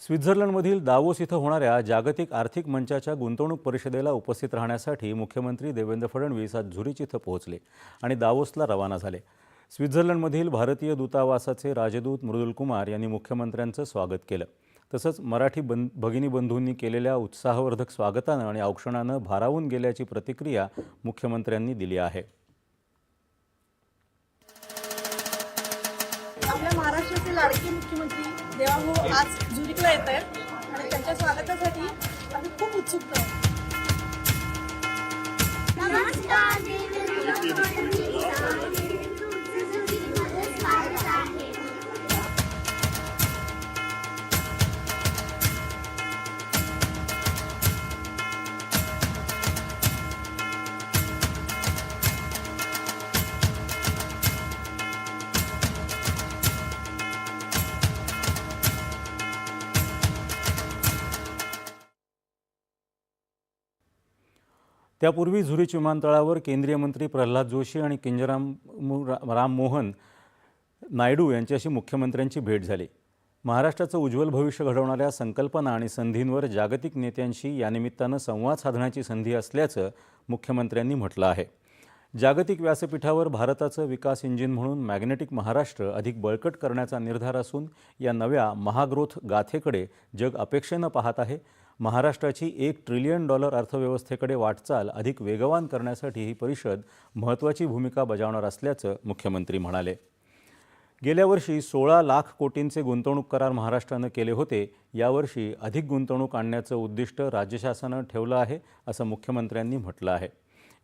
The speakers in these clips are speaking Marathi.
स्वित्झर्लंडमधील दावोस इथं होणाऱ्या जागतिक आर्थिक मंचाच्या गुंतवणूक परिषदेला उपस्थित राहण्यासाठी मुख्यमंत्री देवेंद्र फडणवीस आज झुरिच इथं पोहोचले आणि दावोसला रवाना झाले। स्वित्झर्लंडमधील भारतीय दूतावासाचे राजदूत मृदुल कुमार यांनी मुख्यमंत्र्यांचं स्वागत केलं। तसंच मराठी भगिनी बंधूंनी केलेल्या उत्साहवर्धक स्वागतानं आणि औक्षणानं भारावून गेल्याची प्रतिक्रिया मुख्यमंत्र्यांनी दिली आहे। आपल्या महाराष्ट्राचे लाडके मुख्यमंत्री देवाभाऊ आज झुरिकला येत आहेत आणि त्यांच्या स्वागतासाठी आम्ही खूप उत्सुक आहोत। त्यापूर्वी झुरिच विमानतळावर केंद्रीय मंत्री प्रल्हाद जोशी आणि राम मोहन नायडू यांच्याशी मुख्यमंत्र्यांची भेट झाली। महाराष्ट्राचं उज्ज्वल भविष्य घडवणाऱ्या संकल्पना आणि संधींवर जागतिक नेत्यांशी या निमित्तानं संवाद साधण्याची संधी असल्याचं मुख्यमंत्र्यांनी म्हटलं आहे। जागतिक व्यासपीठावर भारताचं विकास इंजिन म्हणून मॅग्नेटिक महाराष्ट्र अधिक बळकट करण्याचा निर्धार असून या नव्या महाग्रोथ गाथेकडे जग अपेक्षेनं पाहत आहे। महाराष्ट्राची $1 ट्रिलियन अर्थव्यवस्थेकडे वाटचाल अधिक वेगवान करण्यासाठी ही परिषद महत्त्वाची भूमिका बजावणार असल्याचं मुख्यमंत्री म्हणाले। गेल्या वर्षी 16 लाख कोटींचे गुंतवणूक करार महाराष्ट्रानं केले होते। यावर्षी अधिक गुंतवणूक आणण्याचं उद्दिष्ट राज्य शासनानं ठेवलं आहे असं मुख्यमंत्र्यांनी म्हटलं आहे।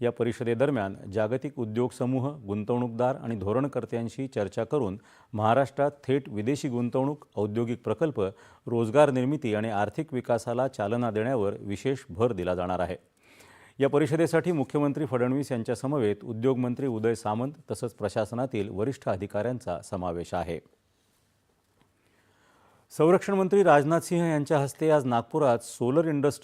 या परिषदेदरम्यान जागतिक उद्योग समूह, गुंतवणूकदार आणि धोरणकर्त्यांशी चर्चा करून महाराष्ट्रात थेट विदेशी गुंतवणूक, औद्योगिक प्रकल्प, रोजगार निर्मिती आणि आर्थिक विकासाला चालना देण्यावर विशेष भर दिला जाणार आहे। या परिषदेसाठी मुख्यमंत्री फडणवीस यांच्यासमवेत उद्योगमंत्री उदय सामंत तसंच प्रशासनातील वरिष्ठ अधिकाऱ्यांचा समावेश आहे। संरक्षण मंत्री राजनाथ सिंह यांच्या हस्ते आज नागपुरात सोलर इंडस्ट्री